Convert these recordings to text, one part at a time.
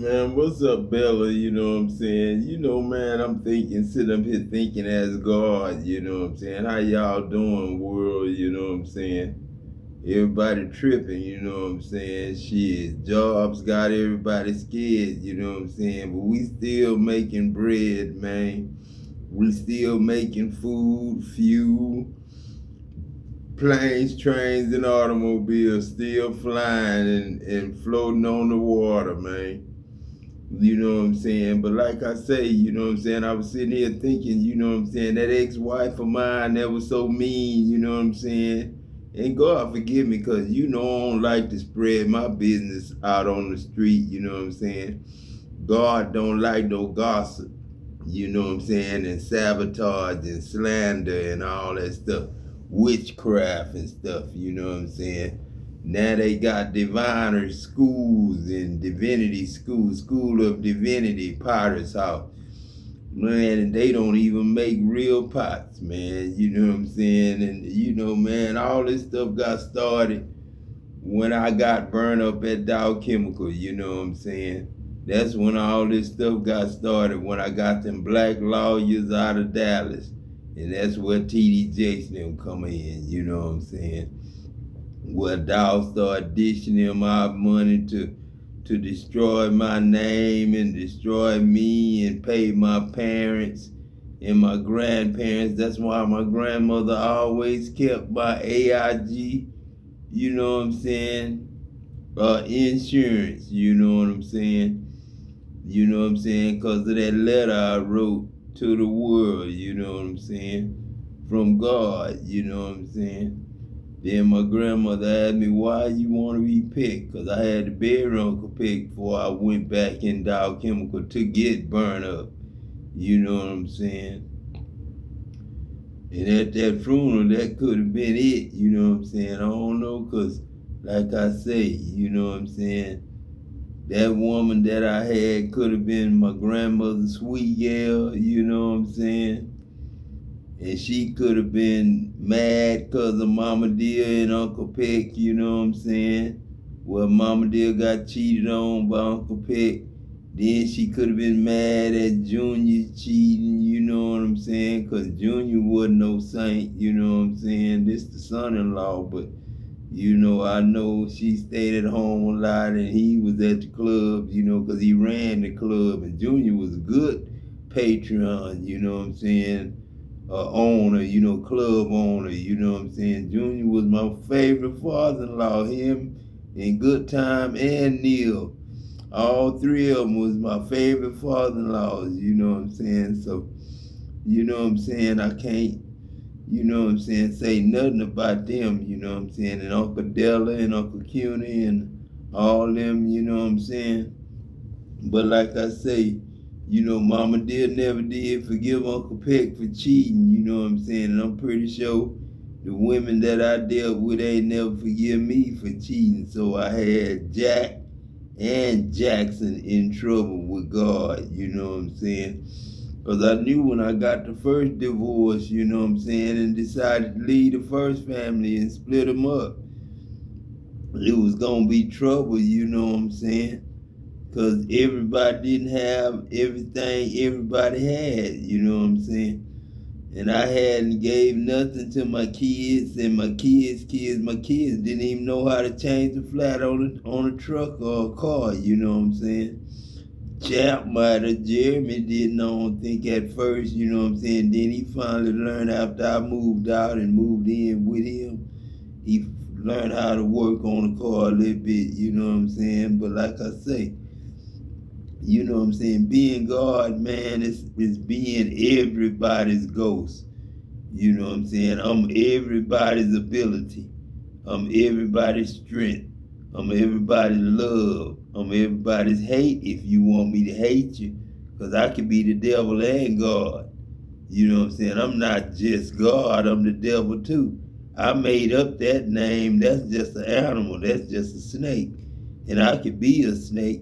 Man, what's up, Bella? You know what I'm saying? Man, I'm thinking, sitting up here thinking as God, you know what I'm saying? How y'all doing, world? You know what I'm saying? Everybody tripping, you know what I'm saying? Shit, jobs got everybody scared, you know what I'm saying? But we still making bread, man. We still making food, fuel, planes, trains, and automobiles still flying and floating on the water, man. You know what I'm saying? But like I say, you know what I'm saying? I was sitting here thinking, you know what I'm saying? That ex-wife of mine that was so mean, you know what I'm saying? And God forgive me, because I don't like to spread my business out on the street, you know what I'm saying? God don't like no gossip, you know what I'm saying? And sabotage and slander and all that stuff. Witchcraft and stuff, you know what I'm saying? Now they got diviner schools and divinity schools, school of divinity, Potter's house. Man, and they don't even make real pots, man. You know what I'm saying? And man, all this stuff got started when I got burned up at Dow Chemical, you know what I'm saying? That's when all this stuff got started, when I got them black lawyers out of Dallas. And that's where TD Jakes them come in, you know what I'm saying? Where Dow started dishing them out money to destroy my name and destroy me and pay my parents and my grandparents. That's why my grandmother always kept my AIG, you know what I'm saying? Insurance, you know what I'm saying? You know what I'm saying? Because of that letter I wrote to the world, you know what I'm saying? From God, you know what I'm saying? Then my grandmother asked me, why you want to be picked? Because I had the bed uncle picked before I went back in Dow Chemical to get burned up. You know what I'm saying? And at that funeral, that could have been it. You know what I'm saying? I don't know, because like I say, you know what I'm saying? That woman that I had could have been my grandmother's sweet gal, you know what I'm saying? And she could have been mad because of Mama Dear and Uncle Peck, you know what I'm saying? Well, Mama Dear got cheated on by Uncle Peck. Then she could have been mad at Junior cheating, you know what I'm saying? Because Junior wasn't no saint, you know what I'm saying? This the son-in-law, but I know she stayed at home a lot and he was at the club, because he ran the club. And Junior was a good patron, you know what I'm saying? Owner, club owner, you know what I'm saying? Junior was my favorite father-in-law, him and Good Time and Neil. All three of them was my favorite father-in-laws, you know what I'm saying? So, you know what I'm saying? I can't, say nothing about them, you know what I'm saying? And Uncle Della and Uncle Cuny and all them, you know what I'm saying? But like I say, Mama never did forgive Uncle Peck for cheating, you know what I'm saying? And I'm pretty sure the women that I dealt with ain't never forgive me for cheating. So I had Jack and Jackson in trouble with God, you know what I'm saying? Because I knew when I got the first divorce, you know what I'm saying, and decided to leave the first family and split them up, it was going to be trouble, you know what I'm saying? Because everybody didn't have everything everybody had, you know what I'm saying? And I hadn't gave nothing to my kids, and my kids didn't even know how to change the flat on a truck or a car, you know what I'm saying? Champ might have, Jeremy didn't, I don't think at first, you know what I'm saying? Then he finally learned after I moved out and moved in with him. He learned how to work on the car a little bit, you know what I'm saying? But like I say, you know what I'm saying? Being God, man, is being everybody's ghost. You know what I'm saying? I'm everybody's ability. I'm everybody's strength. I'm everybody's love. I'm everybody's hate if you want me to hate you. Because I could be the devil and God. You know what I'm saying? I'm not just God, I'm the devil too. I made up that name. That's just an animal. That's just a snake. And I could be a snake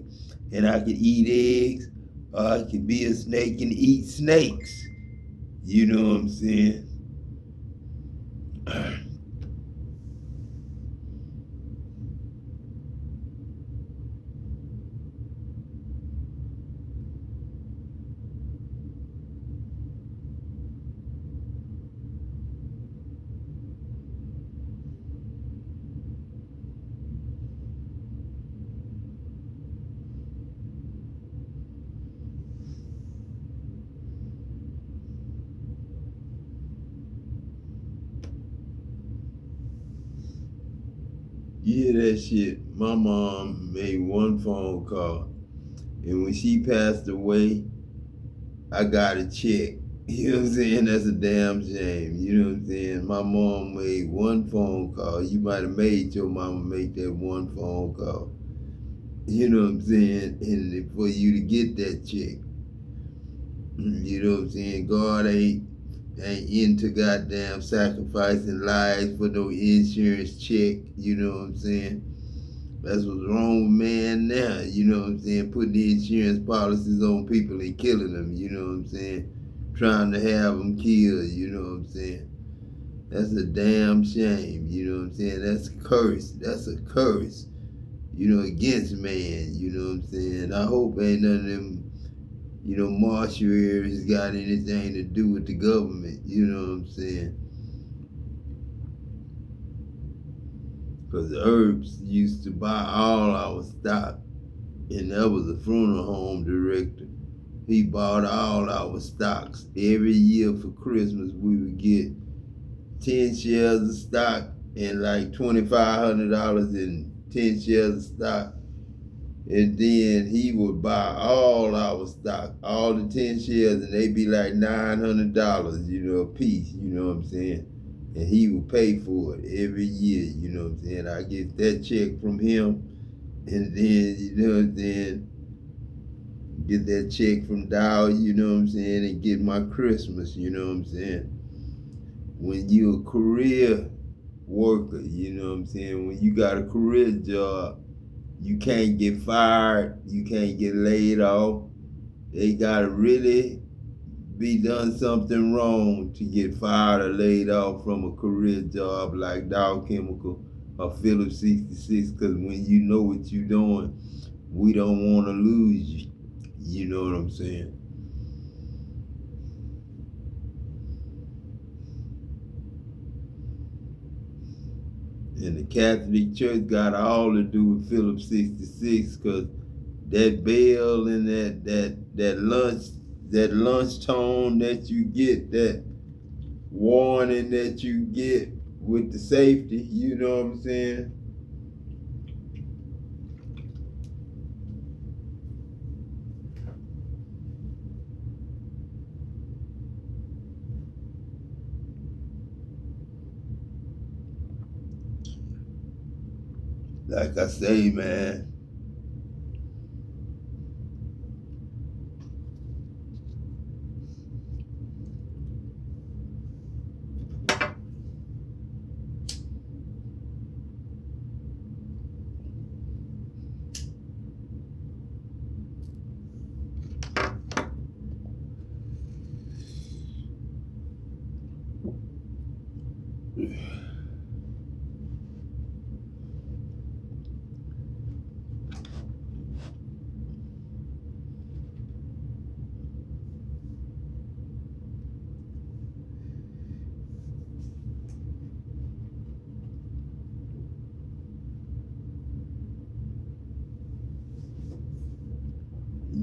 and I could eat eggs, or I could be a snake and eat snakes. You know what I'm saying? you hear that shit? My mom made one phone call, and when she passed away, I got a check. You know what I'm saying? That's a damn shame. You know what I'm saying? My mom made one phone call. You might have made your mama make that one phone call. You know what I'm saying? And for you to get that check. You know what I'm saying? God ain't into goddamn sacrificing lives for no insurance check. You know what I'm saying? That's what's wrong with man now. You know what I'm saying? Putting the insurance policies on people and killing them. You know what I'm saying? Trying to have them killed. You know what I'm saying? That's a damn shame. You know what I'm saying? That's a curse. That's a curse. You know, against man. You know what I'm saying? I hope ain't none of them, you know, mortuaries got anything to do with the government. You know what I'm saying? Because the Herbs used to buy all our stock, and that was a funeral home director. He bought all our stocks. Every year for Christmas, we would get 10 shares of stock and like $2,500 in 10 shares of stock. And then he would buy all our stock, all the 10 shares, and they'd be like $900, you know, a piece, you know what I'm saying? And he would pay for it every year, you know what I'm saying? I get that check from him, and then, you know what I'm saying, get that check from Dow, you know what I'm saying, and get my Christmas, you know what I'm saying? When you're a career worker, you know what I'm saying, when you got a career job, you can't get fired, you can't get laid off. They gotta really be done something wrong to get fired or laid off from a career job like Dow Chemical or Phillips 66, because when you know what you're doing, we don't want to lose you. You know what I'm saying? And the Catholic Church got all to do with Phillips 66, because that bell and that lunch tone that you get, that warning that you get with the safety, you know what I'm saying? Like I say, man,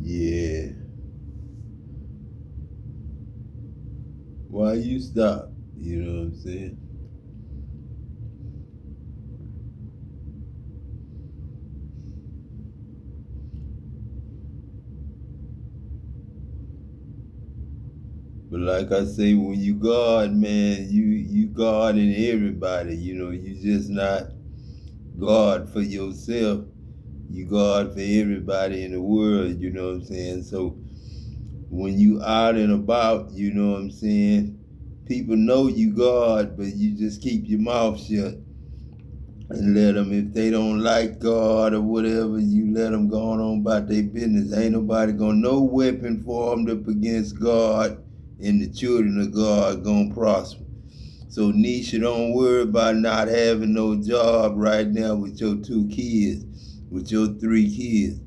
yeah. Why you stop? You know what I'm saying? But like I say, when you God, man, you God in everybody. You know, you just not God for yourself. You God for everybody in the world. You know what I'm saying? So when you out and about, you know what I'm saying, people know you God, but you just keep your mouth shut and let them, if they don't like God or whatever, you let them go on about their business. Ain't nobody gonna, no weapon formed up against God and the children of God gonna prosper. So Nisha, don't worry about not having no job right now with your 2 kids, with your 3 kids.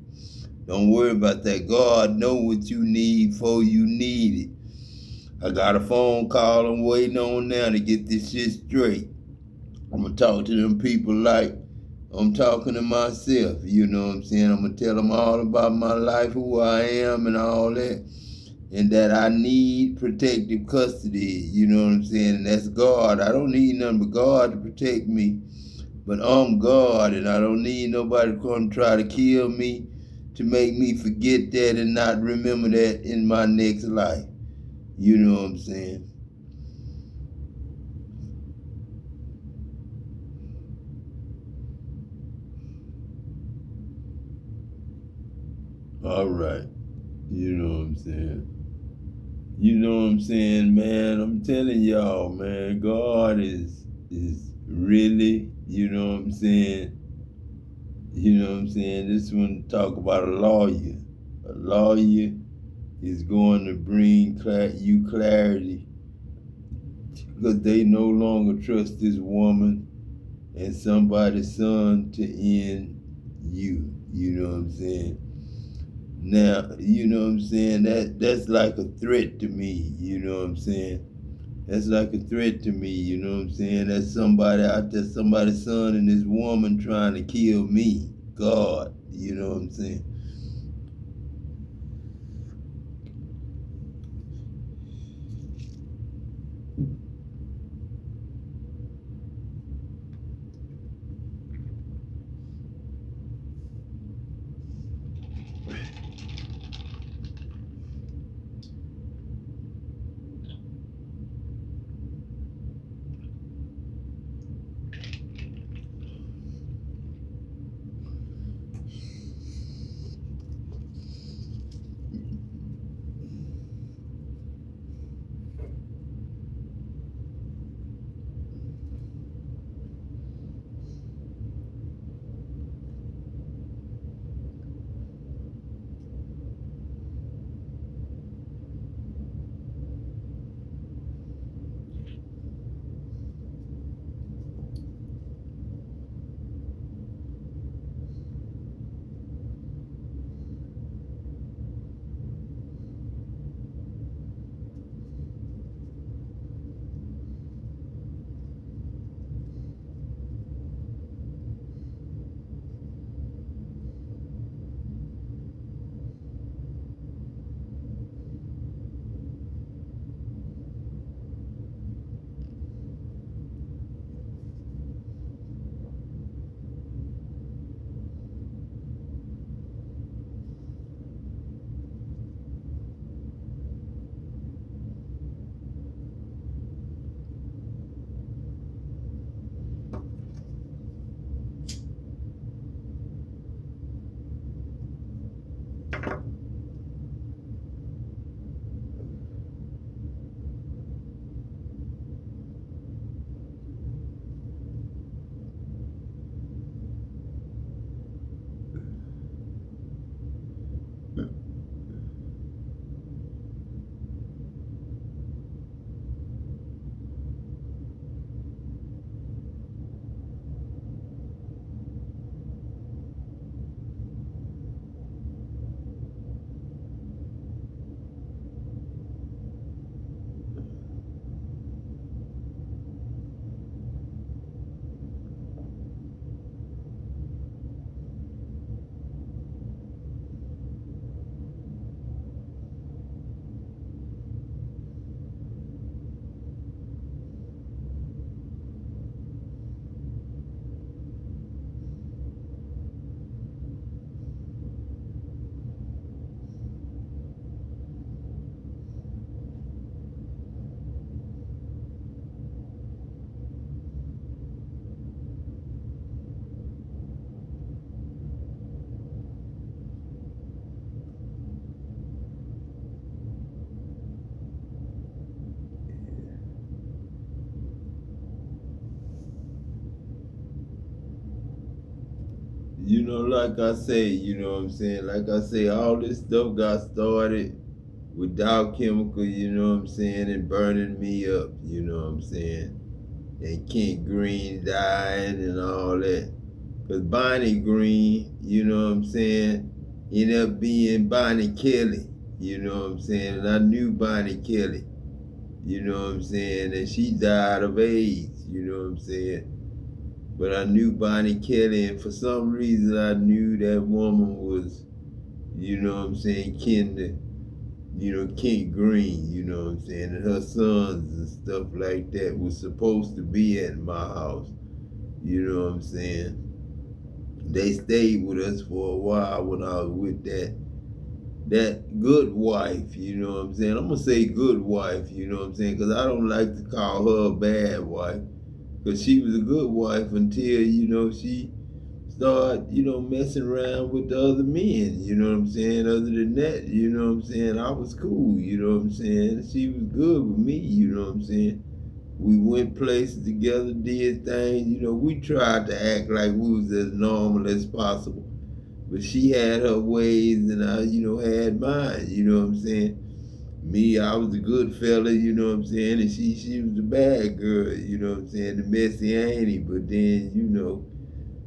Don't worry about that. God know what you need before you need it. I got a phone call I'm waiting on now to get this shit straight. I'm going to talk to them people like I'm talking to myself. You know what I'm saying? I'm going to tell them all about my life, who I am and all that. And that I need protective custody. You know what I'm saying? And that's God. I don't need nothing but God to protect me. But I'm God, and I don't need nobody to come try to kill me to make me forget that and not remember that in my next life. You know what I'm saying? All right. You know what I'm saying? You know what I'm saying, man? I'm telling y'all, man, God is really, you know what I'm saying? You know what I'm saying? This one talk about a lawyer. A lawyer is going to bring you clarity because they no longer trust this woman and somebody's son to end you. You know what I'm saying? Now, you know what I'm saying? That's like a threat to me, you know what I'm saying? That's like a threat to me, you know what I'm saying? That's somebody out there, somebody's son and this woman trying to kill me. God, you know what I'm saying? You know, like I say, you know what I'm saying? Like I say, all this stuff got started with Dow Chemical, you know what I'm saying, and burning me up, you know what I'm saying? And Kent Green dying and all that. Because Bonnie Green, you know what I'm saying, ended up being Bonnie Kelly, you know what I'm saying? And I knew Bonnie Kelly, you know what I'm saying? And she died of AIDS, you know what I'm saying? But I knew Bonnie Kelly, and for some reason I knew that woman was, you know what I'm saying, kin to, you know, Kent Green, you know what I'm saying, and her sons and stuff like that was supposed to be at my house, You know what I'm saying? They stayed with us for a while when I was with that good wife, you know what I'm saying? I'm gonna say good wife, you know what I'm saying? Because I don't like to call her a bad wife. Because she was a good wife until, she started, messing around with the other men, you know what I'm saying? Other than that, you know what I'm saying? I was cool, you know what I'm saying? She was good with me, you know what I'm saying? We went places together, did things, we tried to act like we was as normal as possible. But she had her ways and I, had mine, you know what I'm saying? Me, I was the good fella, you know what I'm saying? And she was the bad girl, you know what I'm saying? The messy auntie. But then,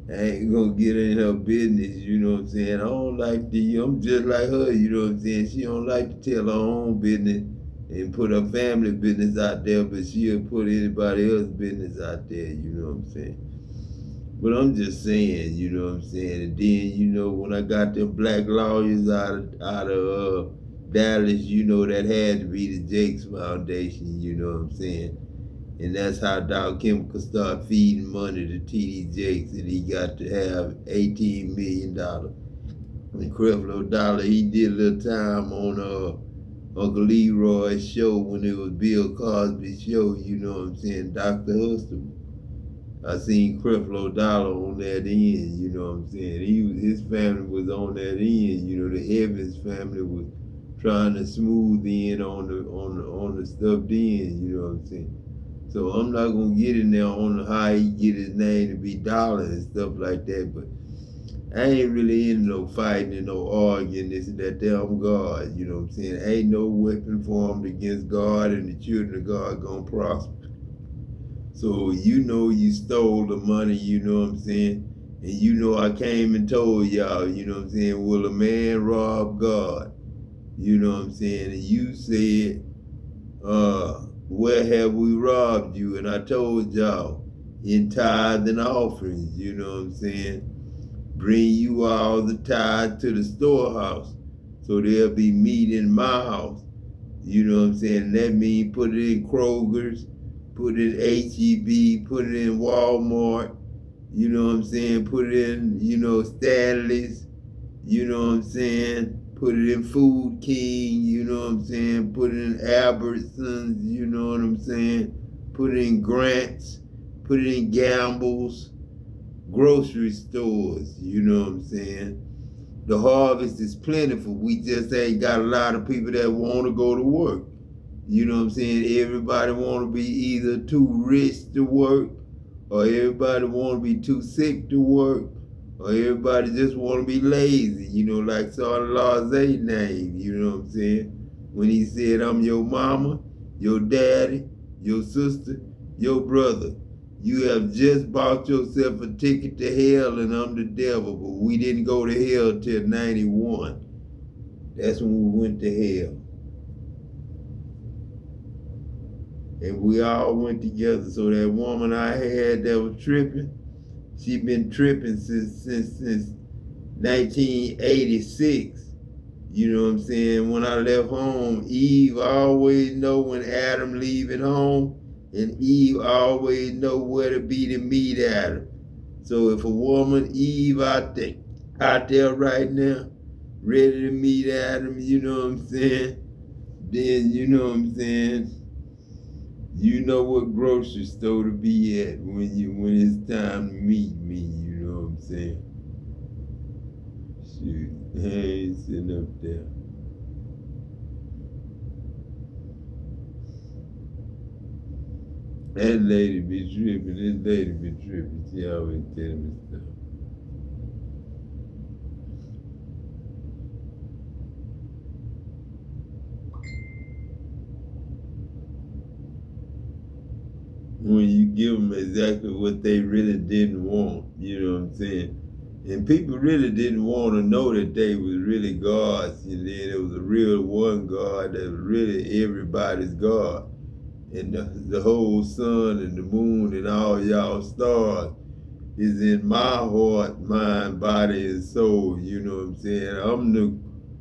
I ain't gonna get in her business, you know what I'm saying? I don't like I'm just like her, you know what I'm saying? She don't like to tell her own business and put her family business out there, but she'll put anybody else's business out there, you know what I'm saying? But I'm just saying, you know what I'm saying? And then, when I got them black lawyers out of Dallas, that had to be the Jakes Foundation, you know what I'm saying? And that's how Dow Chemical started feeding money to T.D. Jakes, and he got to have $18 million. And Creflo Dollar, he did a little time on Uncle Leroy's show when it was Bill Cosby's show, you know what I'm saying? Dr. Huxtable. I seen Creflo Dollar on that end, you know what I'm saying? His family was on that end, the Evans family was trying to smooth in on the stuff then, you know what I'm saying? So I'm not gonna get in there on how he get his name to be Dollar and stuff like that, but I ain't really into no fighting and no arguing this and that. Damn God, you know what I'm saying? Ain't no weapon formed against God and the children of God gonna prosper. So you stole the money, you know what I'm saying? And I came and told y'all, you know what I'm saying? Will a man rob God? You know what I'm saying? And you said, where have we robbed you? And I told y'all, in tithes and offerings, you know what I'm saying? Bring you all the tithe to the storehouse, so there'll be meat in my house. You know what I'm saying? And that means put it in Kroger's, put it in H-E-B, put it in Walmart, you know what I'm saying? Put it in, Stanley's, you know what I'm saying? Put it in Food King, you know what I'm saying? Put it in Albertsons, you know what I'm saying? Put it in Grant's, put it in Gamble's, grocery stores, you know what I'm saying? The harvest is plentiful. We just ain't got a lot of people that want to go to work. You know what I'm saying? Everybody want to be either too rich to work, or everybody want to be too sick to work, or everybody just want to be lazy, like Son Larze name, you know what I'm saying? When he said, I'm your mama, your daddy, your sister, your brother. You have just bought yourself a ticket to hell and I'm the devil, but we didn't go to hell till 91. That's when we went to hell. And we all went together. So that woman I had that was tripping, she been tripping since 1986. You know what I'm saying? When I left home, Eve always know when Adam leaving home, and Eve always know where to be to meet Adam. So if a woman, Eve, out there right now, ready to meet Adam, you know what I'm saying? Then you know what I'm saying? You know what grocery store to be at when it's time to meet me, you know what I'm saying? Shoot, I ain't sitting up there. That lady be tripping, this lady be tripping. She always telling me stuff. When you give them exactly what they really didn't want, you know what I'm saying? And people really didn't want to know that they was really gods, and then it was a real one God that was really everybody's God. And the whole sun and the moon and all y'all stars is in my heart, mind, body, and soul, you know what I'm saying? I'm the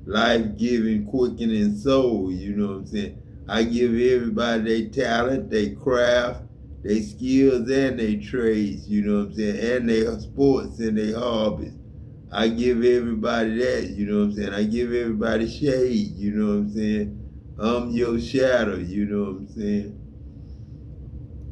life-giving, quickening soul, you know what I'm saying? I give everybody their talent, their craft, they skills and they trades, you know what I'm saying, and their sports and their hobbies. I give everybody that, you know what I'm saying? I give everybody shade, you know what I'm saying? I'm your shadow, you know what I'm saying?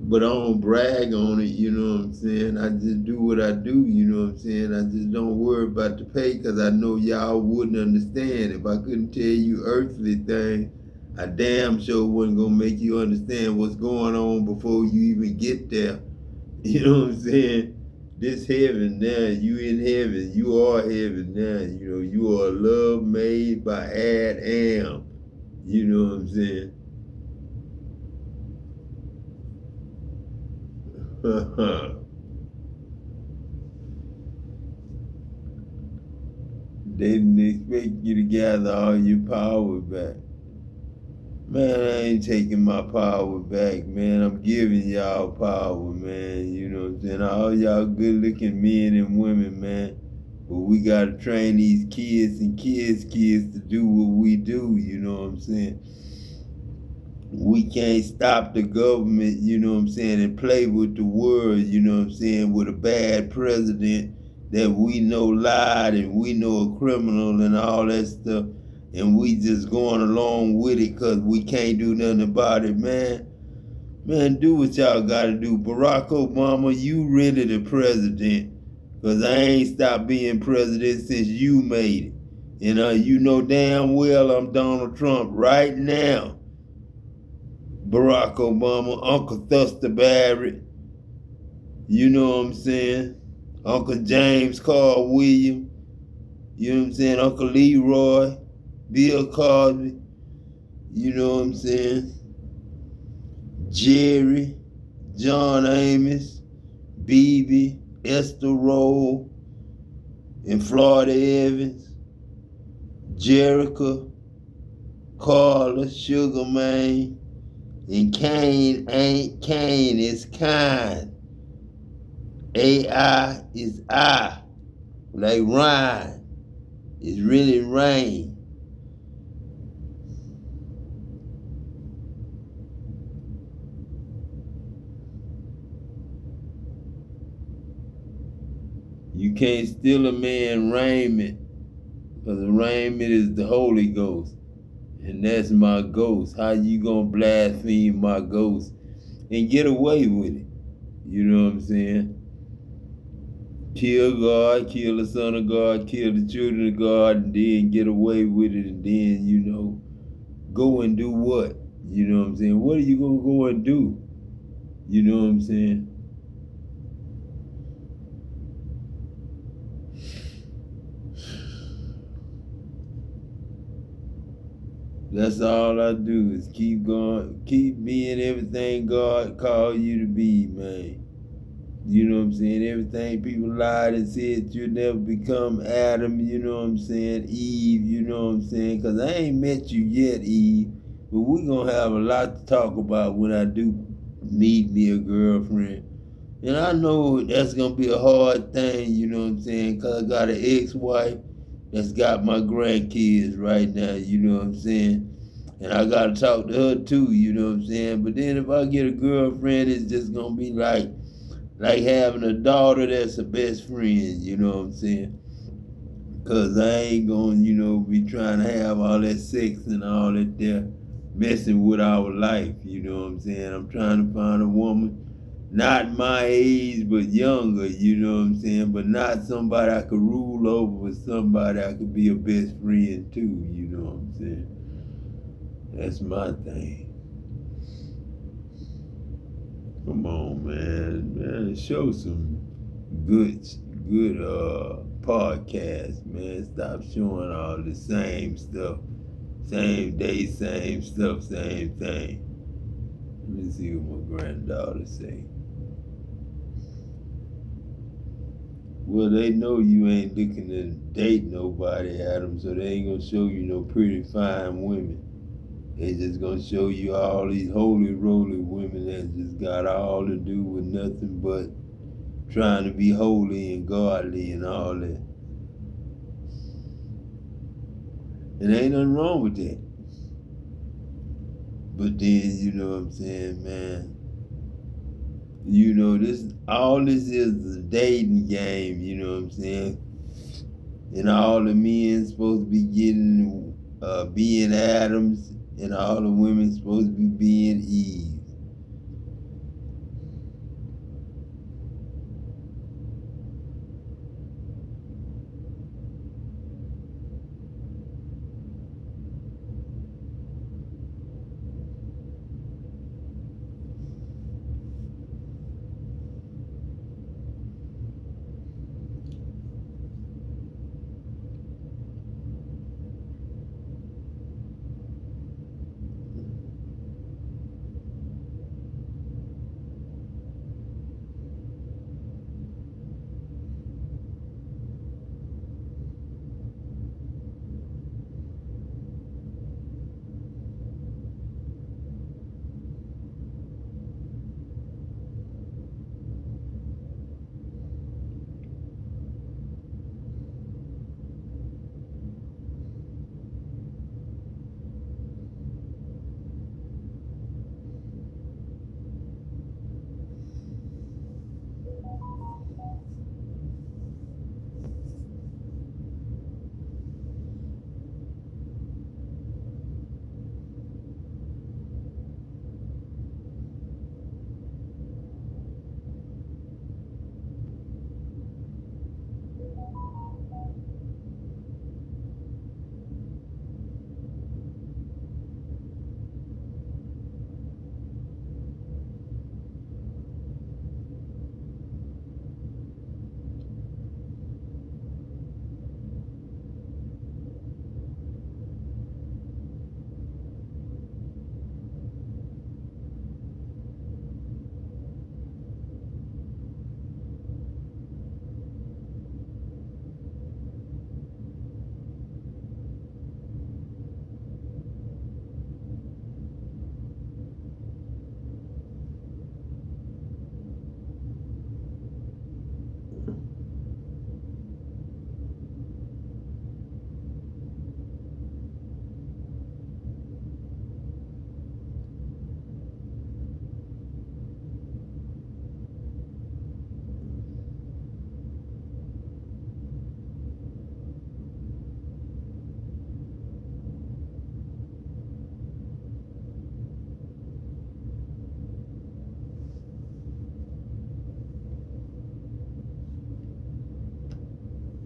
But I don't brag on it, you know what I'm saying? I just do what I do, you know what I'm saying? I just don't worry about the pay because I know y'all wouldn't understand. If I couldn't tell you earthly things, I damn sure wasn't going to make you understand what's going on before you even get there. You know what I'm saying? This heaven now, you in heaven, you are heaven now. You know, you are love made by Adam. You know what I'm saying? They didn't expect you to gather all your power back. Man, I ain't taking my power back, man. I'm giving y'all power, man. You know what I'm saying? All y'all good looking men and women, man. But we gotta train these kids and kids to do what we do, you know what I'm saying? We can't stop the government, you know what I'm saying, and play with the world, you know what I'm saying, with a bad president that we know lied and we know a criminal and all that stuff, and we just going along with it because we can't do nothing about it, man. Man, do what y'all gotta do. Barack Obama, you really the president, because I ain't stopped being president since you made it. And you know damn well I'm Donald Trump right now. Barack Obama, Uncle Thuster Barrett, you know what I'm saying? Uncle James Carl Williams, you know what I'm saying? Uncle Leroy, Bill Cosby, you know what I'm saying? Jerry, John Amos, Beebe, Esther Roll, and Florida Evans, Jericho, Carla, Sugar Man, and Kane ain't Kane, it's kind. AI is I, like Ryan. It's really rain. You can't steal a man raiment, because the raiment is the Holy Ghost. And that's my ghost. How you gonna blaspheme my ghost and get away with it? You know what I'm saying? Kill God, kill the Son of God, kill the children of God, and then get away with it, and then, you know, go and do what? You know what I'm saying? What are you gonna go and do? You know what I'm saying? That's all I do is keep going, keep being everything God called you to be, man. You know what I'm saying? Everything people lied and said you'll never become Adam, you know what I'm saying? Eve, you know what I'm saying? Because I ain't met you yet, Eve. But we're going to have a lot to talk about when I do meet me a girlfriend. And I know that's going to be a hard thing, you know what I'm saying? Because I got an ex-wife that's got my grandkids right now, you know what I'm saying? And I got to talk to her too, you know what I'm saying? But then if I get a girlfriend, it's just going to be like having a daughter that's a best friend, you know what I'm saying? Because I ain't going to, you know, be trying to have all that sex and all that there messing with our life, you know what I'm saying? I'm trying to find a woman, not my age, but younger, you know what I'm saying? But not somebody I could rule over, but somebody I could be a best friend too, you know what I'm saying? That's my thing. Come on, man, show some good podcast, man. Stop showing all the same stuff, same day, same stuff, same thing. Let me see what my granddaughter say. Well, they know you ain't looking to date nobody, Adam, so they ain't gonna show you no pretty fine women. They just gonna show you all these holy roly women that just got all to do with nothing but trying to be holy and godly and all that. And ain't nothing wrong with that. But then, you know what I'm saying, man, You know, this is a dating game, you know what I'm saying? And all the men supposed to be getting being Adams, and all the women supposed to be being Eve.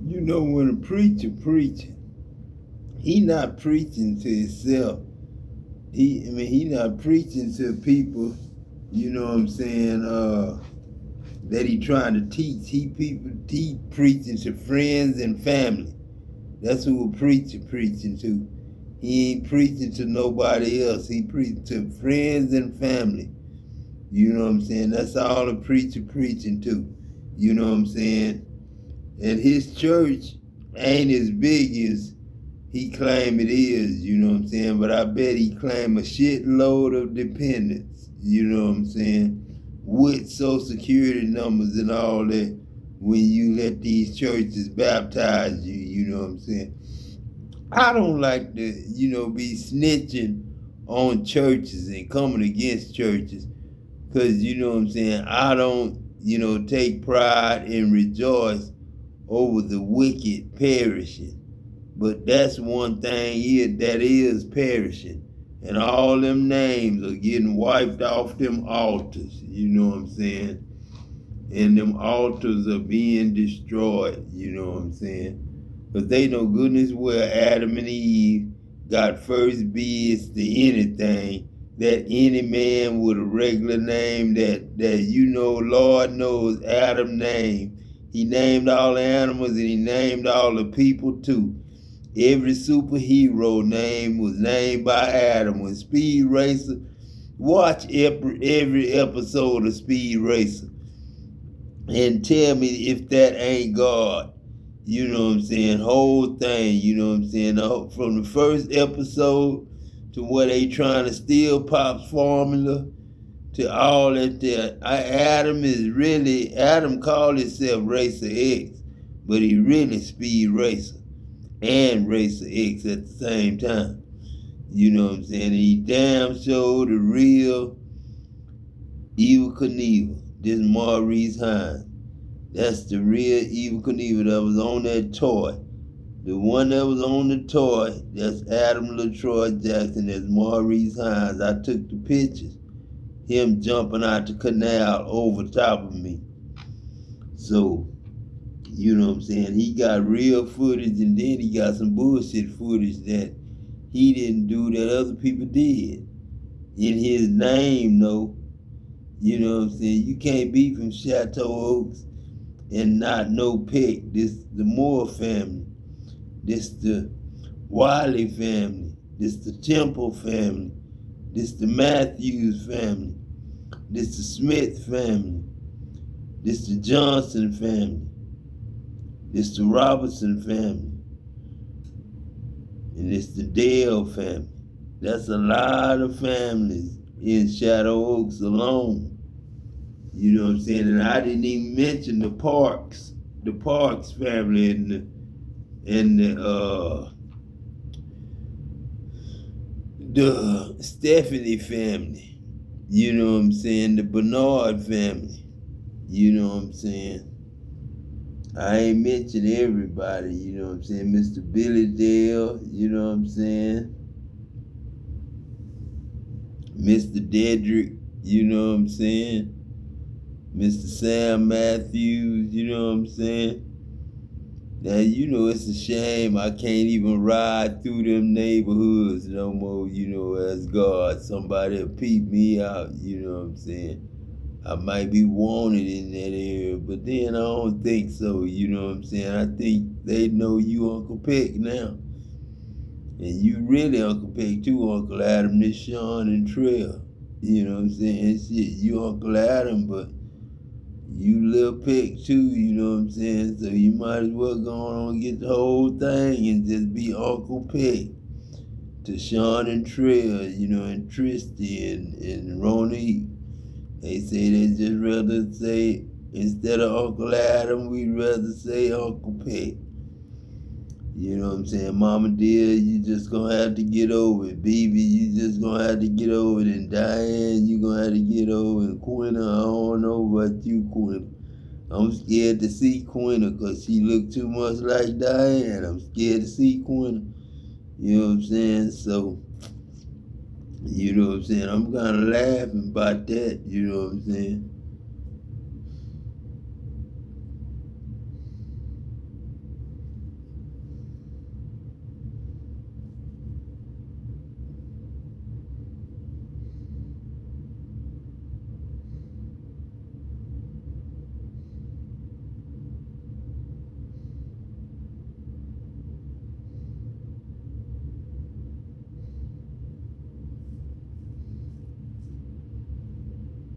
You know, when a preacher preaching, he not preaching to himself. He not preaching to people, you know what I'm saying, that he trying to teach. He preaching to friends and family. That's who a preacher preaching to. He ain't preaching to nobody else. He preaching to friends and family. You know what I'm saying? That's all a preacher preaching to. You know what I'm saying? And his church ain't as big as he claim it is, you know what I'm saying? But I bet he claim a shitload of dependents, you know what I'm saying? With social security numbers and all that when you let these churches baptize you, you know what I'm saying? I don't like to, be snitching on churches and coming against churches because, you know what I'm saying, I don't, take pride and rejoice over the wicked perishing. But that's one thing here that is perishing. And all them names are getting wiped off them altars, you know what I'm saying? And them altars are being destroyed, you know what I'm saying? But they know goodness well Adam and Eve got first bids to anything that any man with a regular name that Lord knows Adam named. He named all the animals and he named all the people too. Every superhero name was named by Adam. When Speed Racer, watch every episode of Speed Racer and tell me if that ain't God. You know what I'm saying? Whole thing, you know what I'm saying? From the first episode to where they trying to steal Pop's formula to all that there. Adam called himself Racer X, but he really Speed Racer and Racer X at the same time. You know what I'm saying? And he damn showed the real Evel Knievel. This Maurice Hines. That's the real Evel Knievel that was on that toy. The one that was on the toy, that's Adam LaTroy Jackson, that's Maurice Hines. I took the pictures. Him jumping out the canal over top of me. So, you know what I'm saying? He got real footage and then he got some bullshit footage that he didn't do that other people did. In his name, though. You know what I'm saying? You can't be from Chateau Oaks and not know Peck. This the Moore family. This the Wiley family. This the Temple family. This the Matthews family. This the Smith family. This the Johnson family. This the Robertson family. And this the Dale family. That's a lot of families in Shadow Oaks alone. You know what I'm saying? And I didn't even mention the Parks family and the Stephanie family. You know what I'm saying? The Bernard family. You know what I'm saying? I ain't mentioned everybody, you know what I'm saying? Mr. Billy Dale, you know what I'm saying? Mr. Dedrick, you know what I'm saying? Mr. Sam Matthews, you know what I'm saying? Now, you know, it's a shame I can't even ride through them neighborhoods no more, you know, as God. Somebody will peep me out, you know what I'm saying? I might be wanted in that area, but then I don't think so, you know what I'm saying? I think they know you Uncle Peck now. And you really Uncle Peck too, Uncle Adam, this Sean and Trail. You know what I'm saying? Shit, you Uncle Adam, but you Lil Peck too, you know what I'm saying? So you might as well go on and get the whole thing and just be Uncle Peck to Sean and Trail, you know, and Tristy and Ronnie. They say they just rather say, instead of Uncle Adam, we'd rather say Uncle Peck. You know what I'm saying? Mama dear, you just gonna have to get over it. Baby, you just gonna have to get over it. And Diane, you gonna have to get over it. And Quinta, I don't know about you, Quinta. I'm scared to see Quinta because she look too much like Diane. I'm scared to see Quinta. You know what I'm saying? So, you know what I'm saying? I'm kind of laughing about that. You know what I'm saying?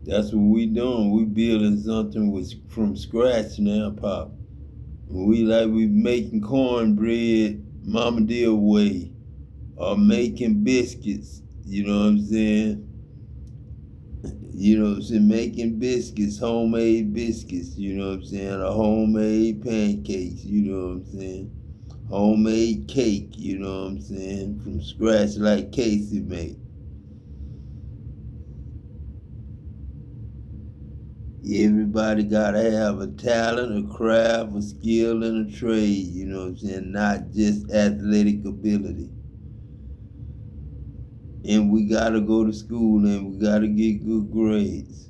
That's what we doing. We building something from scratch now, Pop. We making cornbread Mama Dear way, or making biscuits. You know what I'm saying? You know what I'm saying? Making biscuits, homemade biscuits. You know what I'm saying? Or homemade pancakes. You know what I'm saying? Homemade cake. You know what I'm saying? From scratch, like Casey made. Everybody gotta have a talent, a craft, a skill, and a trade, you know what I'm saying? Not just athletic ability. And we gotta go to school and we gotta get good grades.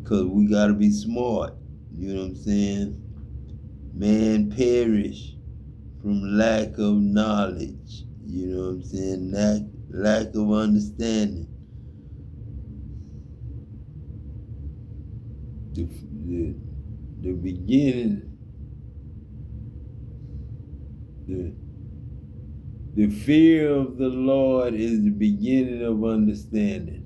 Cause we gotta be smart, you know what I'm saying? Man perish from lack of knowledge, you know what I'm saying? Lack of understanding. The beginning, the fear of the Lord is the beginning of understanding.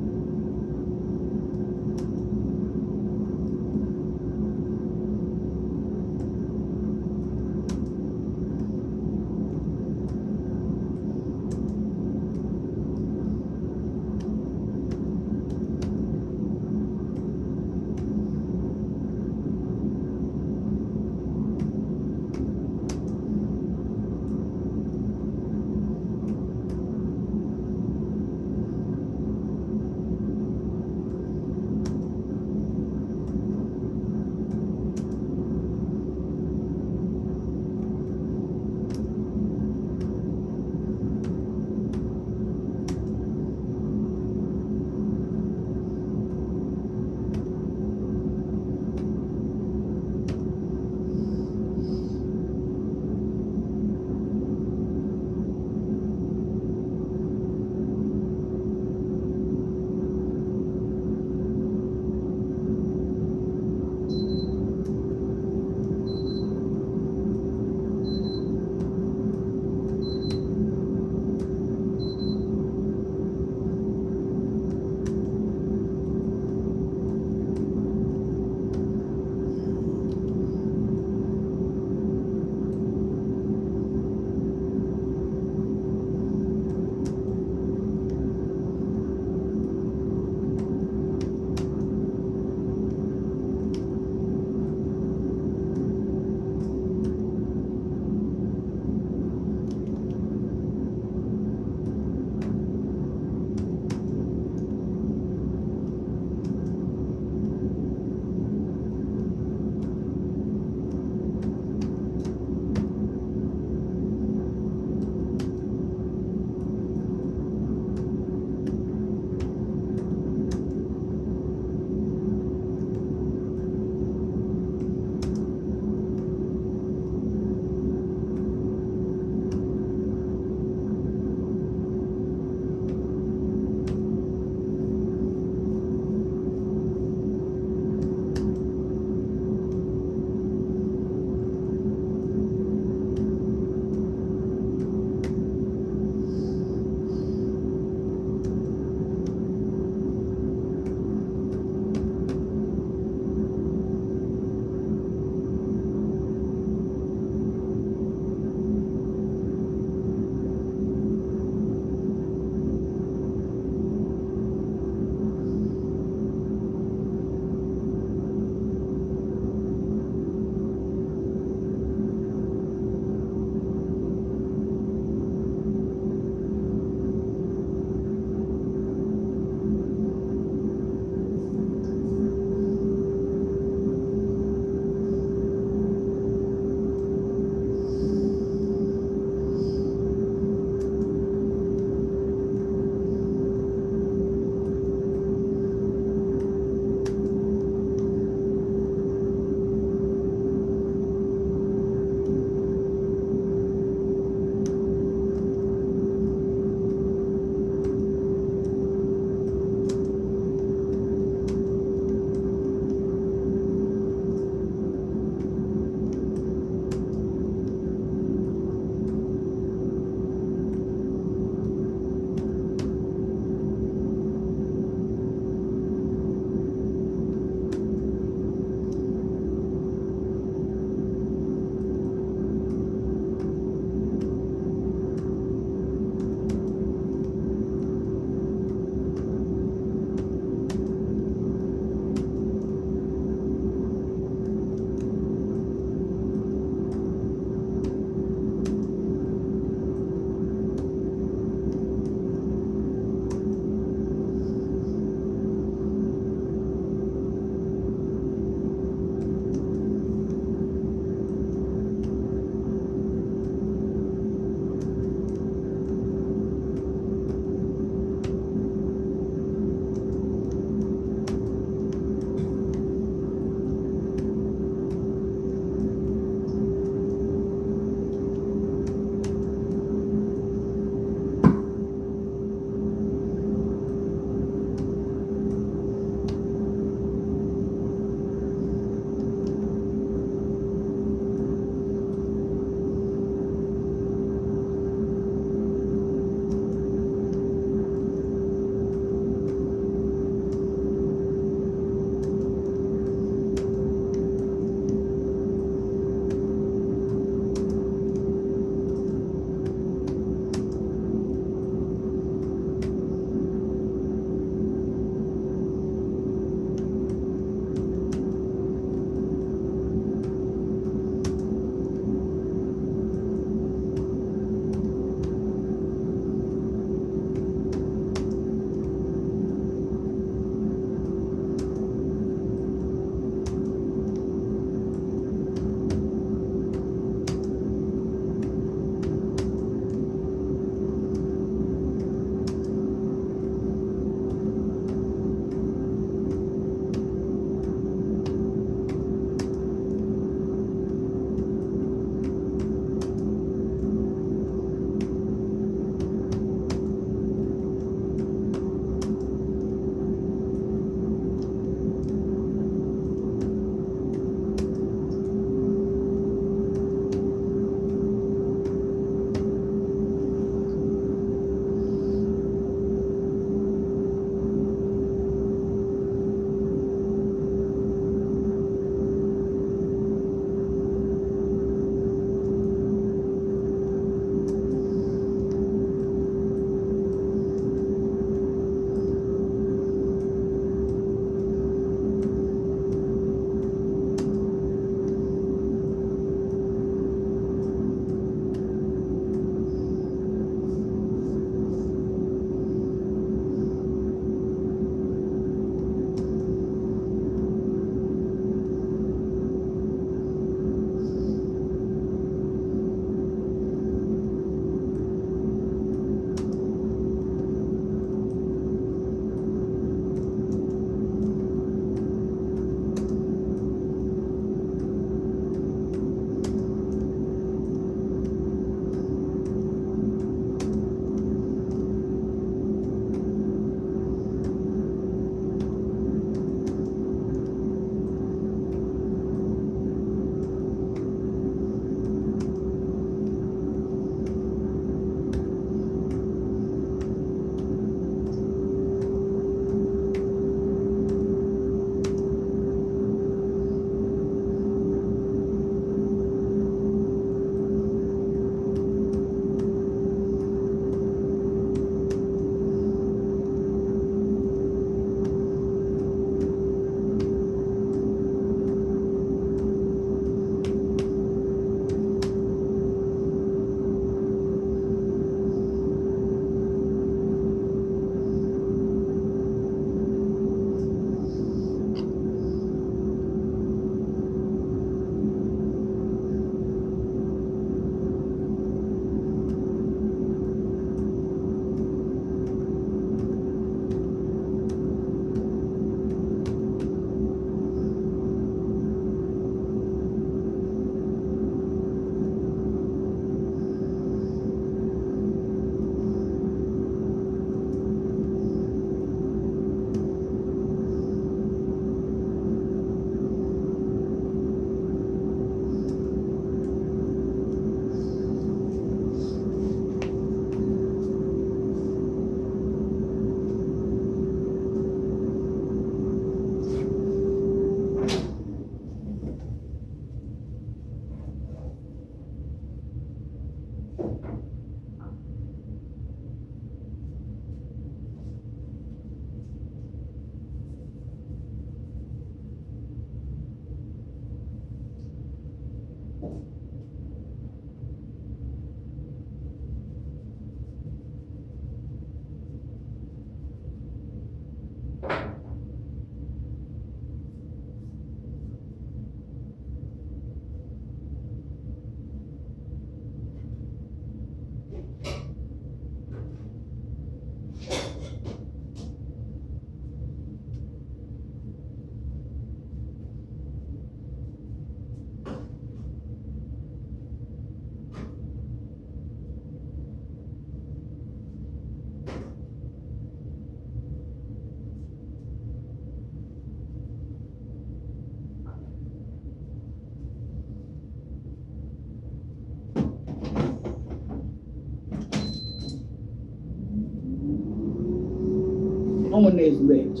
On this bitch.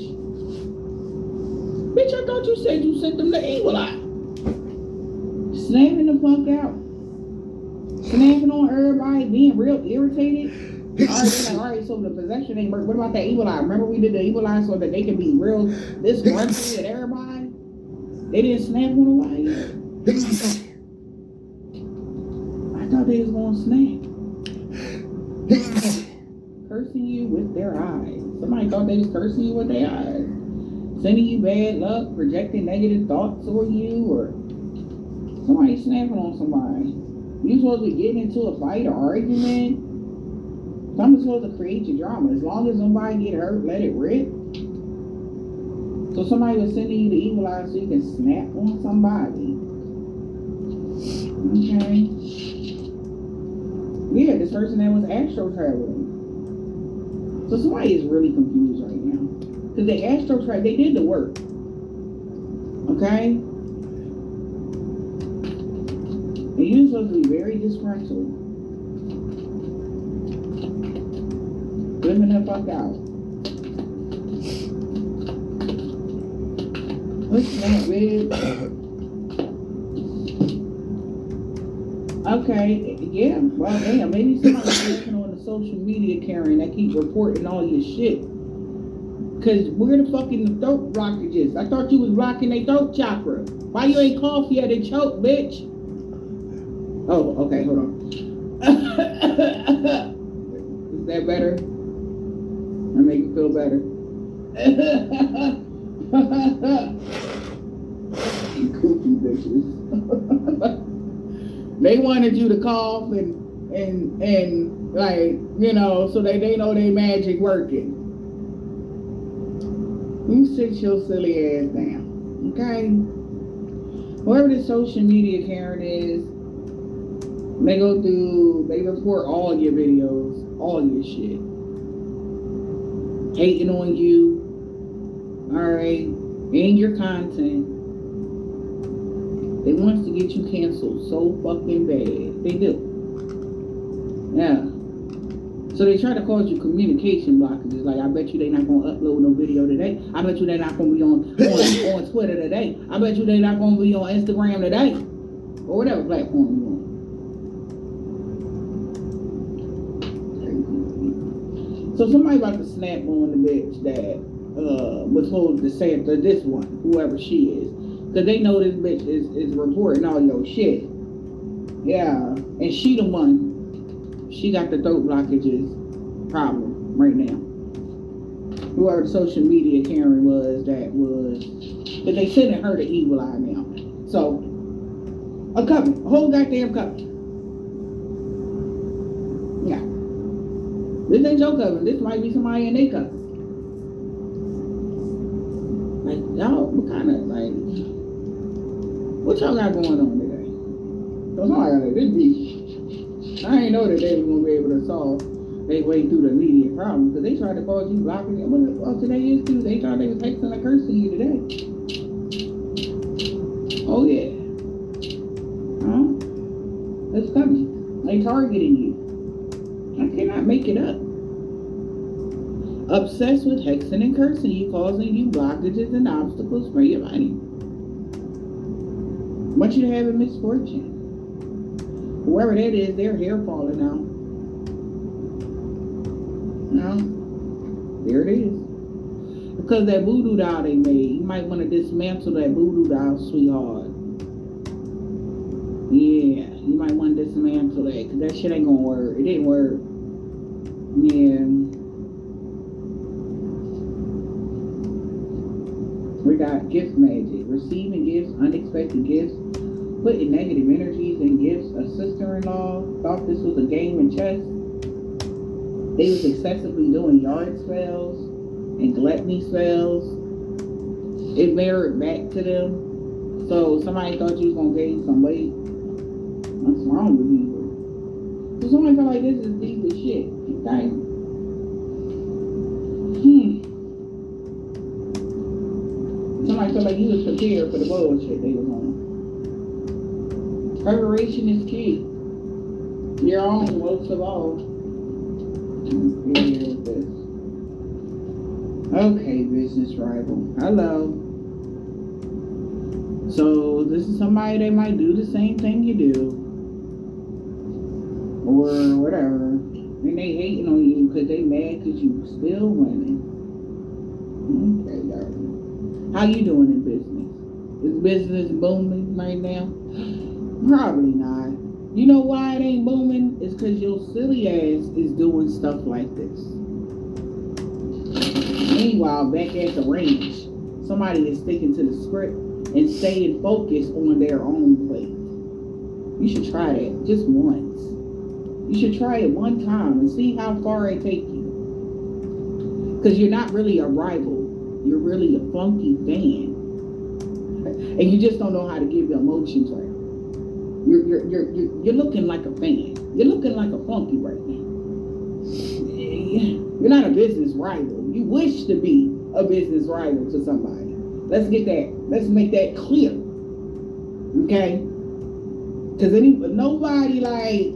Bitch, I thought you said you sent them to Evil Eye. Snapping the fuck out. Snapping on everybody, being real irritated. Alright, so the possession ain't work. What about that Evil Eye? Remember we did the Evil Eye so that they could be real disgruntled at everybody? They didn't snap on nobody. I thought they was gonna snap. Cursing you with their eyes. Somebody thought they was cursing you with their eyes. Sending you bad luck, projecting negative thoughts on you, or somebody snapping on somebody. You supposed to be getting into a fight or argument. Somebody's supposed to create your drama. As long as nobody get hurt, let it rip. So somebody was sending you the Evil Eye so you can snap on somebody. Okay. Yeah, this person that was astro traveling. So somebody is really confused right now. Because they astro travel, they did the work. Okay? And you're supposed to be very disgruntled. Living the fuck out. What's that, babe? Okay, yeah, well, damn, maybe somebody's working on the social media, Karen, that keep reporting all your shit. Cause where the fucking throat blockages? I thought you was blocking their throat chakra. Why you ain't cough yet and choke, bitch? Oh, okay, hold on. Is that better? I make you feel better. You goofy bitches. They wanted you to cough and like, you know, so that they know they magic working. You sit your silly ass down, okay? Whoever the social media Karen is, they go through, they report all your videos, all your shit. Hating on you, alright, and your content. They want to get you canceled so fucking bad. They do. Yeah. So they try to cause you communication blockages. Like, I bet you they not gonna upload no video today. I bet you they not gonna be on Twitter today. I bet you they not gonna be on Instagram today. Or whatever platform you on. So somebody about to snap on the bitch that was supposed to say it to this one, whoever she is. Cause they know this bitch is reporting all your shit. Yeah. And she the one. She got the throat blockages problem right now. Whoever the social media Karen was, but they sending her the Evil Eye now. So, a couple, a whole goddamn couple. Yeah. This ain't your cousin. This might be somebody in their cousin. Like, y'all, what kind of, like, what y'all got going on today? So somebody got like, this beef. I ain't know that they was gonna be able to solve their way through the immediate problem because they tried to cause you blocking it. Well, today is too. They thought they was texting and cursing you today. Oh yeah. Huh? It's coming. They targeting you. I cannot make it up. Obsessed with hexing and cursing you, causing you blockages and obstacles for your money. Want you to have a misfortune. Whoever that is, their hair falling out. No, there it is. Because that voodoo doll they made, you might want to dismantle that voodoo doll, sweetheart. Yeah, you might want to dismantle that because that shit ain't gonna work. It didn't work. Yeah. We got gift magic. Receiving gifts, unexpected gifts, putting negative energies in gifts. A sister-in-law thought this was a game in chess. They was excessively doing yard spells and gluttony spells. It mirrored back to them. So somebody thought you was gonna gain some weight. What's wrong with you? So somebody felt like this is deep as shit. Okay. Somebody felt like you was prepared for the bullshit they was on. Preparation is key. Your own, most of all. This. Okay, business rival. Hello. So this is somebody that might do the same thing you do. Or whatever. And they hating on you because they mad because you still winning. Okay, darling. How you doing in business? Is business booming right now? Probably not. You know why it ain't booming? It's because your silly ass is doing stuff like this. Meanwhile, back at the ranch, somebody is sticking to the script and staying focused on their own plate. You should try that just once. You should try it one time and see how far it takes you. Because you're not really a rival. You're really a funky fan. And you just don't know how to give your emotions right. You're looking like a fan. You're looking like a funky right now. You're not a business rival. You wish to be a business rival to somebody. Let's get that. Let's make that clear. Okay? Because nobody like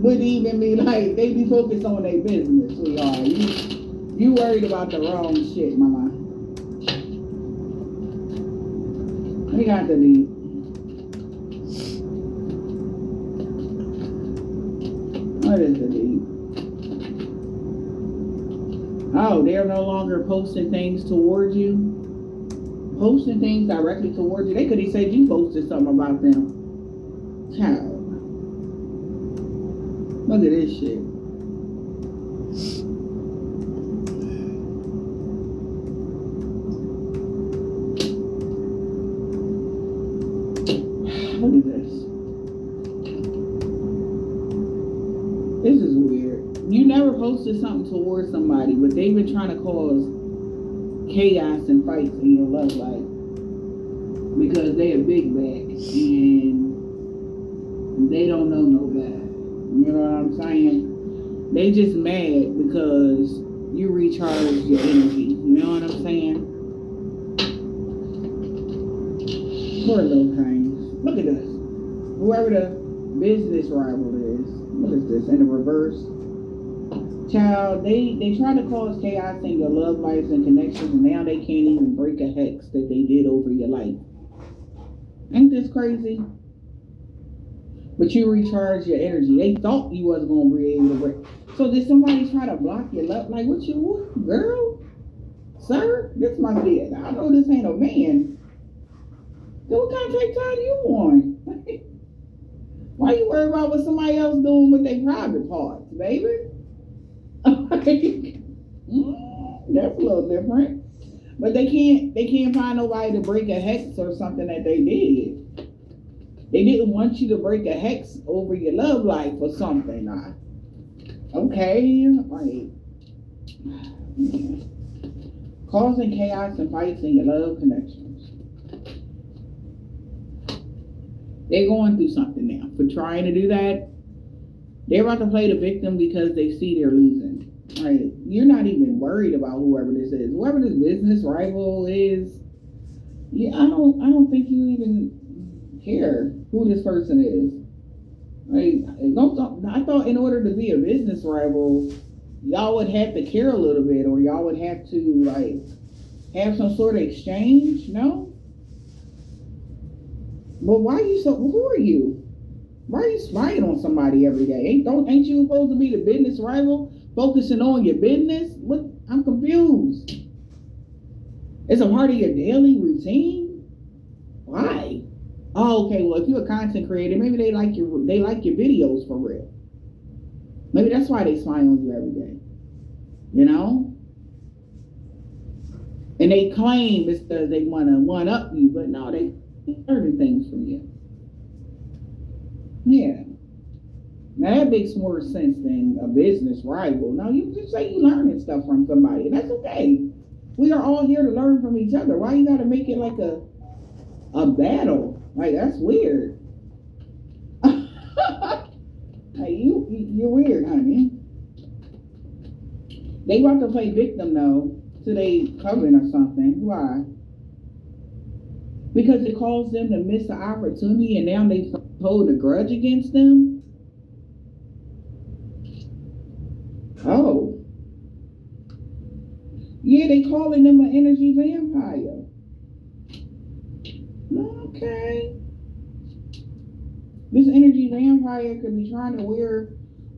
would even be like, they be focused on their business, sweetheart. You worried about the wrong shit, mama. We got the lead. What is the deed? Oh, they're no longer posting things towards you. Posting things directly towards you. They could have said you posted something about them. Child. Look at this shit. Look at this. This is weird. You never posted something towards somebody, but they've been trying to cause chaos and fights in your love life because they a big bag and they don't know no better. You know what I'm saying? They just mad because you recharge your energy. You know what I'm saying? Poor little things. Look at this. Whoever the business rival is. What is this? In the reverse? Child, they try to cause chaos in your love lives and connections, and now they can't even break a hex that they did over your life. Ain't this crazy? But you recharge your energy. They thought you wasn't going to be able to break. So did somebody try to block your love? Like, what you want, girl? Sir? This must be it. I know this ain't a man. Then what kind of take time you on? Why you worry about what somebody else doing with their private parts, baby? That's a little different. But they can't find nobody to break a hex or something that they did. They didn't want you to break a hex over your love life or something. Okay, like causing chaos and fights in your love connections. They're going through something now. For trying to do that, they're about to play the victim because they see they're losing. Right? You're not even worried about whoever this is. Whoever this business rival is, yeah, I don't think you even care who this person is. Like, I thought in order to be a business rival, y'all would have to care a little bit, or y'all would have to like have some sort of exchange. No. But why are you so? Who are you? Why are you spying on somebody every day? Ain't you supposed to be the business rival, focusing on your business? What? I'm confused. It's a part of your daily routine. Why? Oh, okay. Well, if you're a content creator, maybe they like your videos for real. Maybe that's why they spy on you every day. You know? And they claim it's because they want to one up you, but no, they learning things from you. Yeah. Now that makes more sense than a business rival. Now you just say you learning stuff from somebody. That's okay. We are all here to learn from each other. Why you gotta make it like a battle? Like that's weird. Hey, you're weird, honey. They want to play victim though, to they coven or something. Why? Because it caused them to miss the opportunity, and now they hold a grudge against them. Oh, yeah, they calling them an energy vampire. Okay. This energy vampire could be trying to wear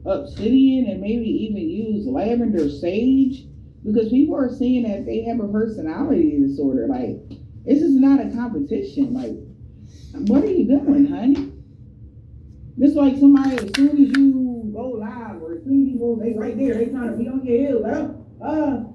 obsidian and maybe even use lavender sage because people are saying that they have a personality disorder. Like, this is not a competition. Like, what are you doing, honey? This like somebody, as soon as you go live or as soon as you go, they right there, they trying to be on your heels.